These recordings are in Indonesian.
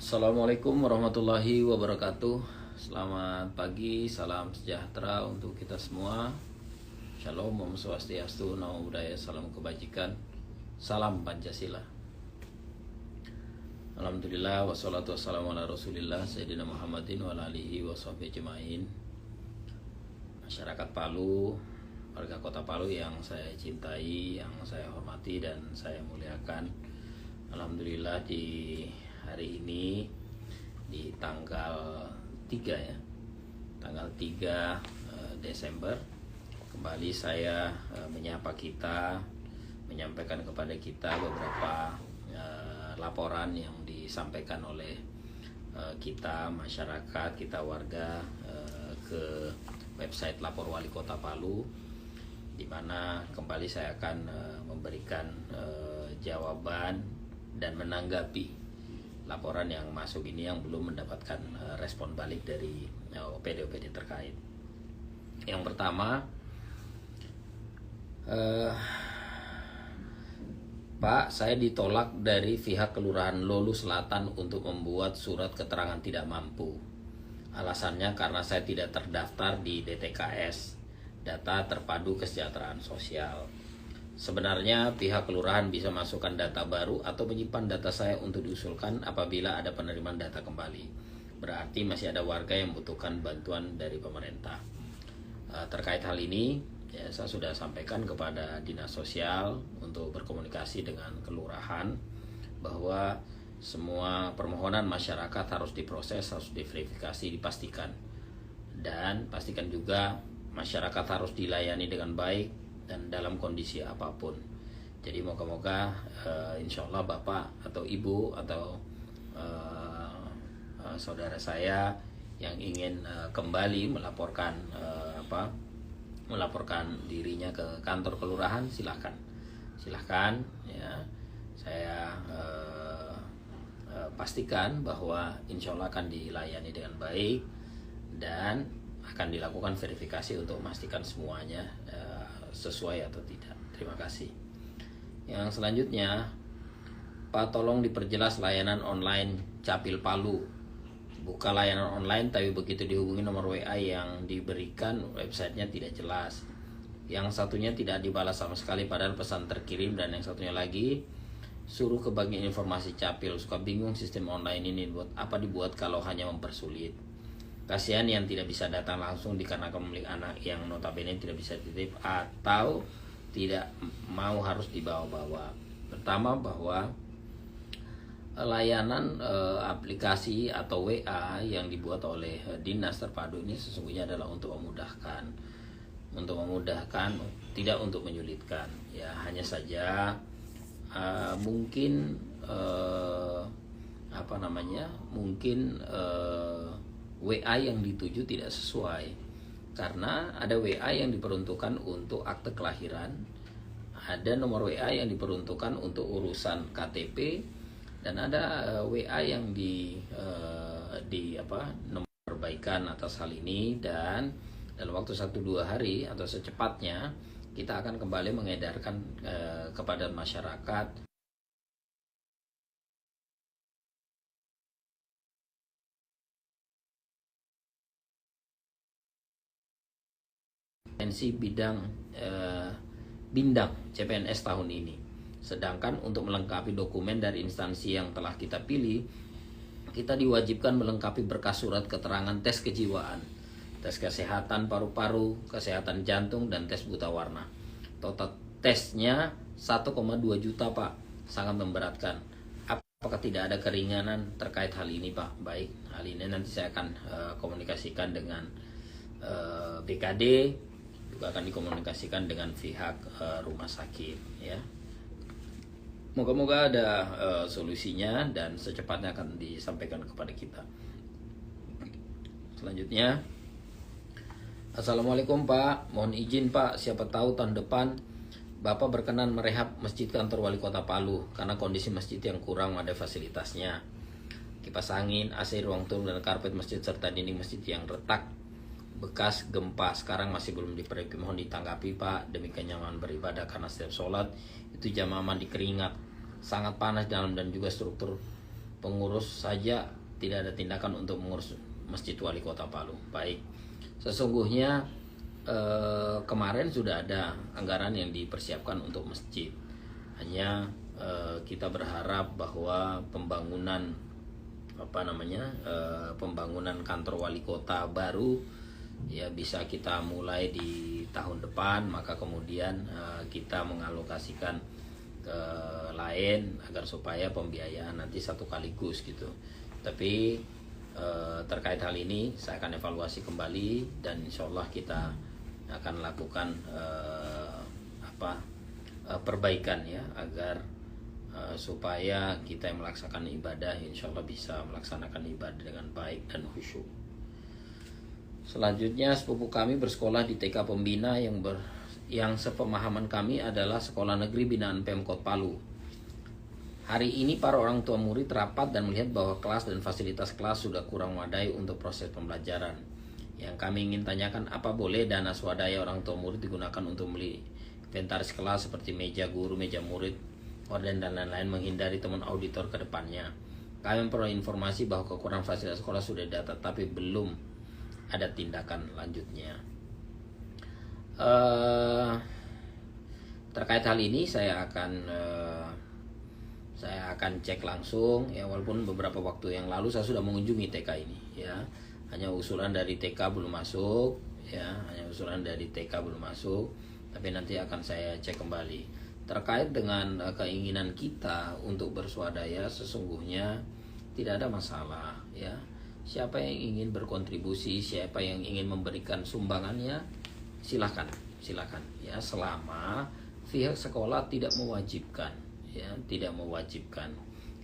Assalamualaikum warahmatullahi wabarakatuh. Selamat pagi, salam sejahtera untuk kita semua. Shalom, Om Swastiastu, Namo Buddhaya, salam kebajikan, salam Pancasila. Alhamdulillah, wassalatu wassalamu ala rasulillah Sayyidina Muhammadin wa ala alihi wa sahbihi ajma'in. Masyarakat Palu, warga kota Palu yang saya cintai, yang saya hormati dan saya muliakan. Alhamdulillah di hari ini di tanggal 3 ya, tanggal 3 Desember kembali saya menyapa kita, menyampaikan kepada kita beberapa laporan yang disampaikan oleh kita masyarakat, kita warga ke website Lapor Wali Kota Palu, di mana kembali saya akan memberikan jawaban dan menanggapi laporan yang masuk ini yang belum mendapatkan respon balik dari OPD-OPD terkait. Yang pertama, Pak, saya ditolak dari pihak Kelurahan Lolu Selatan untuk membuat surat keterangan tidak mampu. Alasannya karena saya tidak terdaftar di DTKS, Data Terpadu Kesejahteraan Sosial. Sebenarnya pihak kelurahan bisa masukkan data baru atau menyimpan data saya untuk diusulkan apabila ada penerimaan data kembali. Berarti masih ada warga yang membutuhkan bantuan dari pemerintah. Terkait hal ini, ya, saya sudah sampaikan kepada Dinas Sosial untuk berkomunikasi dengan kelurahan bahwa semua permohonan masyarakat harus diproses, harus diverifikasi, dipastikan. Dan pastikan juga masyarakat harus dilayani dengan baik dan dalam kondisi apapun. Jadi moga-moga insya Allah Bapak atau Ibu atau saudara saya yang ingin kembali melaporkan melaporkan dirinya ke kantor kelurahan, silahkan ya. Saya pastikan bahwa insya Allah akan dilayani dengan baik dan akan dilakukan verifikasi untuk memastikan semuanya sesuai atau tidak. Terima kasih. Yang selanjutnya, Pak, tolong diperjelas layanan online Capil Palu. Buka layanan online tapi begitu dihubungi nomor WA yang diberikan, websitenya tidak jelas. Yang satunya tidak dibalas sama sekali padahal pesan terkirim, dan yang satunya lagi suruh ke bagian informasi Capil. Suka bingung sistem online ini dibuat kalau hanya mempersulit. Kasihan yang tidak bisa datang langsung dikarenakan memiliki anak yang notabene tidak bisa titip atau tidak mau harus dibawa-bawa. Pertama, bahwa layanan aplikasi atau WA yang dibuat oleh Dinas Terpadu ini sesungguhnya adalah untuk memudahkan, tidak untuk menyulitkan. Ya, hanya saja mungkin WA yang dituju tidak sesuai, karena ada WA yang diperuntukkan untuk akte kelahiran, ada nomor WA yang diperuntukkan untuk urusan KTP, dan ada WA yang nomor perbaikan atas hal ini. Dan dalam waktu 1-2 hari atau secepatnya kita akan kembali mengedarkan kepada masyarakat bidang CPNS tahun ini. Sedangkan untuk melengkapi dokumen dari instansi yang telah kita pilih, kita diwajibkan melengkapi berkas surat keterangan tes kejiwaan, tes kesehatan paru-paru, kesehatan jantung, dan tes buta warna. Total tesnya 1,2 juta, Pak. Sangat memberatkan. Apakah tidak ada keringanan terkait hal ini, Pak? Baik, hal ini nanti saya akan komunikasikan dengan BKD, juga akan dikomunikasikan dengan pihak rumah sakit, ya. Moga-moga ada solusinya dan secepatnya akan disampaikan kepada kita. Selanjutnya, Assalamualaikum Pak, mohon izin Pak, siapa tahu tahun depan Bapak berkenan merehab masjid kantor wali kota Palu karena kondisi masjid yang kurang ada fasilitasnya. Kipas angin, AC, ruang tunggu, dan karpet masjid serta dinding masjid yang retak bekas gempa sekarang masih belum diperbaiki. Mohon ditanggapi Pak, demi kenyaman beribadah, karena setiap sholat itu jamaah mandi keringat, sangat panas dalam, dan juga struktur pengurus saja tidak ada tindakan untuk mengurus Masjid Wali Kota Palu. Baik, sesungguhnya kemarin sudah ada anggaran yang dipersiapkan untuk masjid. Hanya kita berharap bahwa pembangunan pembangunan kantor wali kota baru ya bisa kita mulai di tahun depan, maka kemudian kita mengalokasikan ke lain agar supaya pembiayaan nanti satu kaligus gitu. Tapi terkait hal ini saya akan evaluasi kembali dan insya Allah kita akan lakukan perbaikan ya agar supaya kita yang melaksanakan ibadah insya Allah bisa melaksanakan ibadah dengan baik dan khusyuk. Selanjutnya, sepupu kami bersekolah di TK Pembina yang sepemahaman kami adalah sekolah negeri binaan Pemkot Palu. Hari ini para orang tua murid rapat dan melihat bahwa kelas dan fasilitas kelas sudah kurang memadai untuk proses pembelajaran. Yang kami ingin tanyakan, apa boleh dana swadaya orang tua murid digunakan untuk beli inventaris kelas seperti meja guru, meja murid, orden dan lain-lain, menghindari teman auditor ke depannya. Kami memperoleh informasi bahwa kekurangan fasilitas sekolah sudah didata tapi belum ada tindakan lanjutnya. Terkait hal ini saya akan cek langsung ya, walaupun beberapa waktu yang lalu saya sudah mengunjungi TK ini ya. Hanya usulan dari TK belum masuk ya, tapi nanti akan saya cek kembali. Terkait dengan keinginan kita untuk berswadaya, sesungguhnya tidak ada masalah ya. Siapa yang ingin berkontribusi, siapa yang ingin memberikan sumbangannya, silakan ya, selama pihak sekolah tidak mewajibkan ya,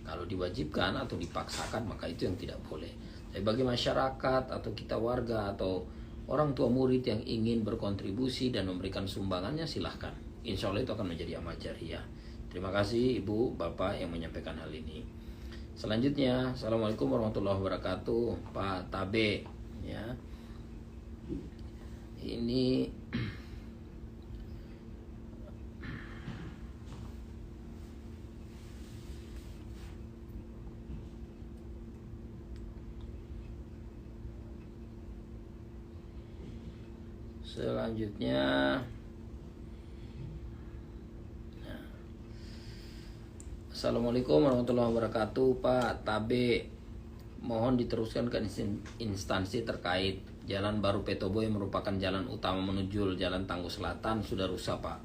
Kalau diwajibkan atau dipaksakan maka itu yang tidak boleh. Tapi bagi masyarakat atau kita warga atau orang tua murid yang ingin berkontribusi dan memberikan sumbangannya, silahkan. Insya Allah itu akan menjadi amal jariah. Terima kasih Ibu Bapak yang menyampaikan hal ini. Selanjutnya, Assalamualaikum warahmatullahi wabarakatuh, Pak Tabe ya. Ini selanjutnya, Assalamualaikum warahmatullahi wabarakatuh, Pak Tabe. Mohon diteruskan ke instansi terkait. Jalan Baru Petobo yang merupakan jalan utama menuju Jalan Tangguh Selatan sudah rusak, Pak.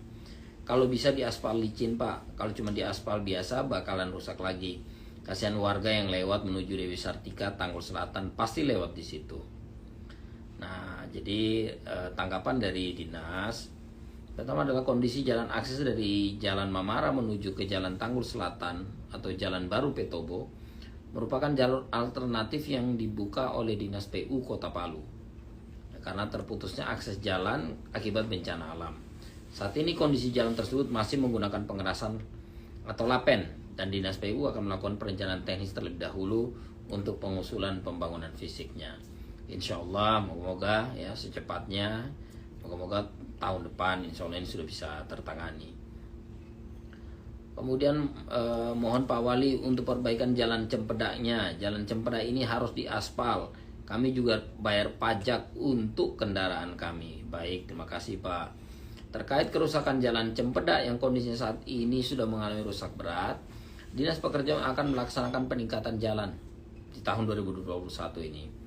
Kalau bisa diaspal licin, Pak. Kalau cuma diaspal biasa bakalan rusak lagi. Kasihan warga yang lewat menuju Dewi Sartika, Tangguh Selatan pasti lewat di situ. Nah, jadi tanggapan dari dinas pertama adalah kondisi jalan akses dari Jalan Mamara menuju ke Jalan Tanggul Selatan atau Jalan Baru Petobo merupakan jalur alternatif yang dibuka oleh Dinas PU Kota Palu karena terputusnya akses jalan akibat bencana alam. Saat ini kondisi jalan tersebut masih menggunakan pengerasan atau lapen dan Dinas PU akan melakukan perencanaan teknis terlebih dahulu untuk pengusulan pembangunan fisiknya. Insya Allah, moga-moga ya secepatnya, moga-moga tahun depan insya Allah ini sudah bisa tertangani. Kemudian mohon Pak Wali untuk perbaikan jalan Cempedaknya. Jalan Cempedak ini harus diaspal. Kami juga bayar pajak untuk kendaraan kami. Baik, terima kasih Pak. Terkait kerusakan jalan Cempedak yang kondisinya saat ini sudah mengalami rusak berat, Dinas Pekerjaan akan melaksanakan peningkatan jalan di tahun 2021 ini.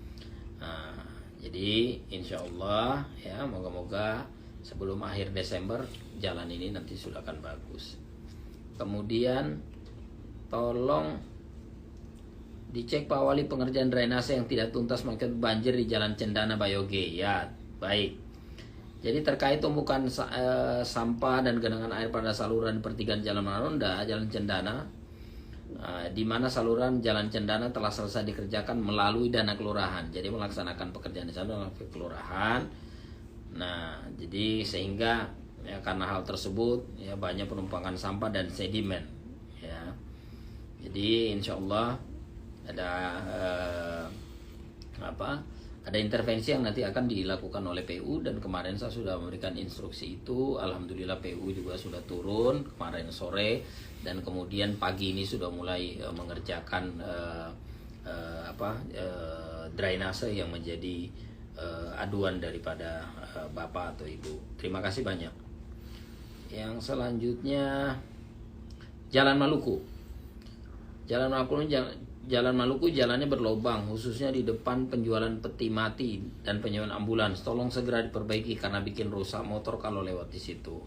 Nah, jadi insya Allah ya, moga-moga sebelum akhir Desember jalan ini nanti sudah akan bagus. Kemudian tolong dicek Pak Wali pengerjaan drainase yang tidak tuntas mengakibat banjir di Jalan Cendana Bayoge. Ya, baik. Jadi terkait tumpukan sampah dan genangan air pada saluran pertigaan Jalan Marunda, Jalan Cendana, di mana saluran Jalan Cendana telah selesai dikerjakan melalui dana kelurahan. Jadi melaksanakan pekerjaan di sana melalui kelurahan. Nah, jadi sehingga ya, karena hal tersebut ya banyak penumpangan sampah dan sedimen ya. Jadi insya Allah ada intervensi yang nanti akan dilakukan oleh PU dan kemarin saya sudah memberikan instruksi itu. Alhamdulillah PU juga sudah turun kemarin sore dan kemudian pagi ini sudah mulai mengerjakan drainase yang menjadi aduan daripada bapak atau ibu. Terima kasih banyak. Yang selanjutnya Jalan Maluku. Jalan Maluku jalannya berlobang, khususnya di depan penjualan peti mati dan penyewa ambulans. Tolong segera diperbaiki karena bikin rusak motor kalau lewat di situ.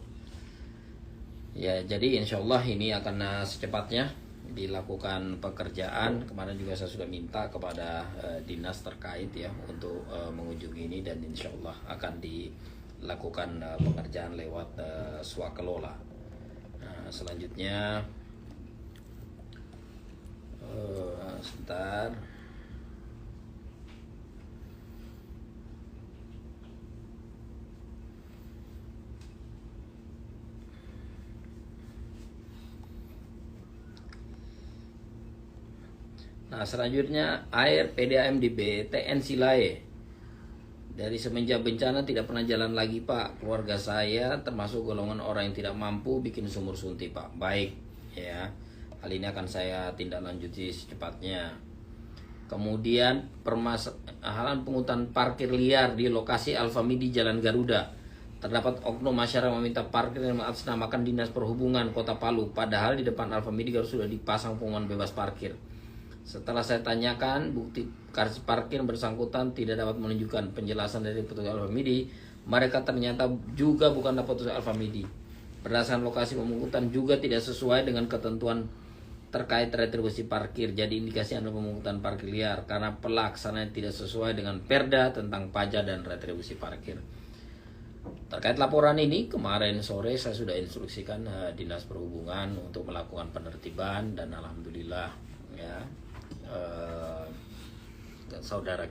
Ya, jadi insya Allah ini akan secepatnya dilakukan pekerjaan. Kemarin juga saya sudah minta kepada dinas terkait ya untuk mengunjungi ini, dan insya Allah akan dilakukan pengerjaan lewat swakelola. Nah, selanjutnya sebentar. Nah, selanjutnya air PDAM di BTN Silae. Dari semenjak bencana tidak pernah jalan lagi, Pak. Keluarga saya termasuk golongan orang yang tidak mampu bikin sumur sunti, Pak. Baik, ya. Hal ini akan saya tindak lanjuti secepatnya. Kemudian permasalahan pungutan parkir liar di lokasi Alfamidi Jalan Garuda. Terdapat oknum masyarakat meminta parkir yang mengatasnamakan Dinas Perhubungan Kota Palu. Padahal di depan Alfamidi Garuda sudah dipasang pengumuman bebas parkir. Setelah saya tanyakan, bukti karcis parkir bersangkutan tidak dapat menunjukkan. Penjelasan dari petugas Alfamidi, mereka ternyata juga bukanlah petugas Alfamidi. Berdasarkan lokasi pemungutan juga tidak sesuai dengan ketentuan terkait retribusi parkir. Jadi indikasi ada pemungutan parkir liar karena pelaksanaan tidak sesuai dengan Perda tentang pajak dan retribusi parkir. Terkait laporan ini, kemarin sore saya sudah instruksikan Dinas Perhubungan untuk melakukan penertiban, dan alhamdulillah ya saudara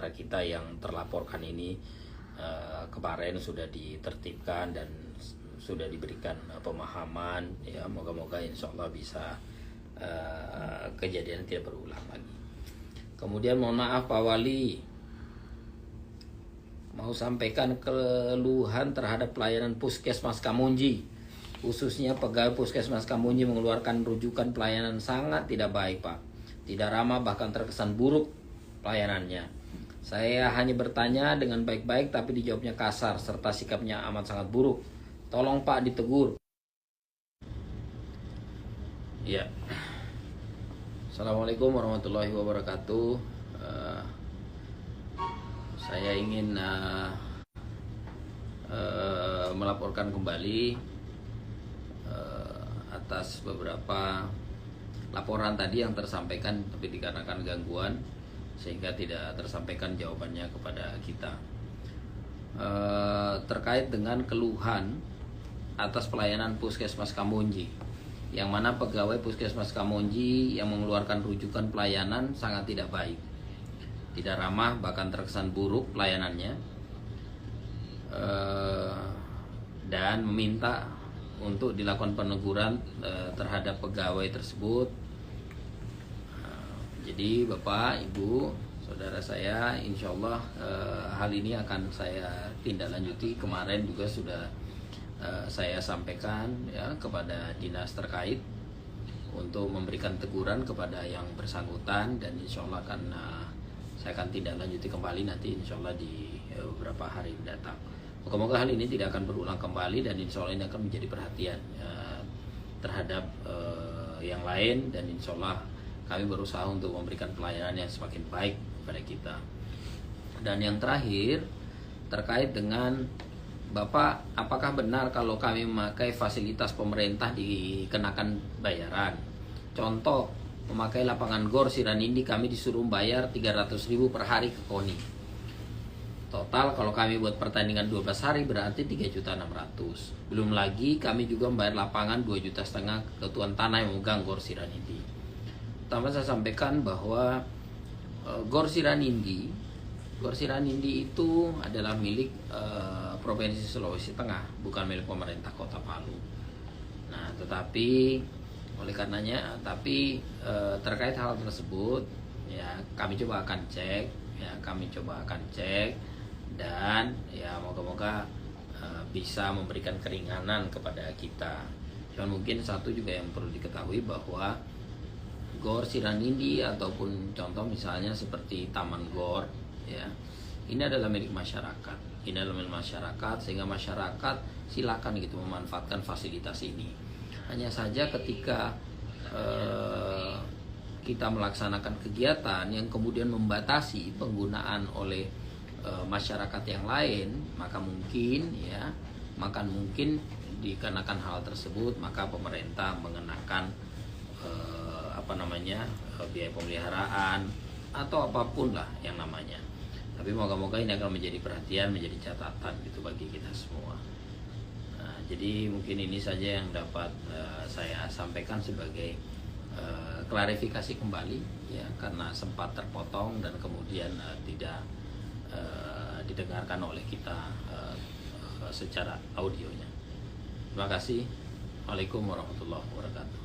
kita yang terlaporkan ini kemarin sudah ditertibkan dan sudah diberikan pemahaman ya. Moga-moga insya Allah bisa kejadian tidak berulang lagi. Kemudian mohon maaf Pak Wali, mau sampaikan keluhan terhadap pelayanan Puskesmas Kamunji, khususnya pegawai Puskesmas Kamunji mengeluarkan rujukan pelayanan sangat tidak baik, Pak. Tidak ramah, bahkan terkesan buruk pelayanannya. Saya hanya bertanya dengan baik-baik tapi dijawabnya kasar serta sikapnya amat sangat buruk. Tolong Pak ditegur. Ya. Assalamualaikum warahmatullahi wabarakatuh. Saya ingin melaporkan kembali atas beberapa laporan tadi yang tersampaikan, tapi dikarenakan gangguan sehingga tidak tersampaikan jawabannya kepada kita. Terkait dengan keluhan atas pelayanan Puskesmas Kamunji, yang mana pegawai Puskesmas Kamunji yang mengeluarkan rujukan pelayanan sangat tidak baik, tidak ramah, bahkan terkesan buruk pelayanannya, dan meminta untuk dilakukan peneguran terhadap pegawai tersebut. Jadi Bapak, Ibu, saudara saya, insya Allah hal ini akan saya tindak lanjuti. Kemarin juga sudah saya sampaikan ya kepada dinas terkait untuk memberikan teguran kepada yang bersangkutan, dan insya Allah saya akan tindak lanjuti kembali nanti insya Allah di beberapa hari mendatang. Moga-moga hal ini tidak akan berulang kembali, dan insya Allah ini akan menjadi perhatian terhadap yang lain, dan insya Allah kami berusaha untuk memberikan pelayanan yang semakin baik kepada kita. Dan yang terakhir, terkait dengan Bapak, apakah benar kalau kami memakai fasilitas pemerintah dikenakan bayaran? Contoh, memakai lapangan GOR Siranindi kami disuruh bayar 300.000 per hari ke KONI. Total kalau kami buat pertandingan 12 hari berarti 3.600.000. Belum lagi kami juga membayar lapangan 2,5 juta ke tuan tanah yang memegang GOR Siranindi. Pertama saya sampaikan bahwa GOR Siranindi itu adalah milik Provinsi Sulawesi Tengah, bukan milik pemerintah Kota Palu. Nah, tetapi oleh karenanya, terkait hal tersebut, ya kami coba akan cek, dan ya moga-moga bisa memberikan keringanan kepada kita. Cuman mungkin satu juga yang perlu diketahui bahwa Gor Siranindi ataupun contoh misalnya seperti Taman Gor, ya, ini adalah milik masyarakat. Ini adalah milik masyarakat, sehingga masyarakat silakan gitu memanfaatkan fasilitas ini. Hanya saja ketika kita melaksanakan kegiatan yang kemudian membatasi penggunaan oleh masyarakat yang lain, maka mungkin dikarenakan hal tersebut maka pemerintah mengenakan biaya pemeliharaan atau apapun lah yang namanya. Tapi moga-moga ini akan menjadi perhatian, menjadi catatan gitu bagi kita semua. Nah, jadi mungkin ini saja yang dapat saya sampaikan sebagai klarifikasi kembali, ya, karena sempat terpotong dan kemudian tidak didengarkan oleh kita secara audionya. Terima kasih. Waalaikumsalam warahmatullahi wabarakatuh.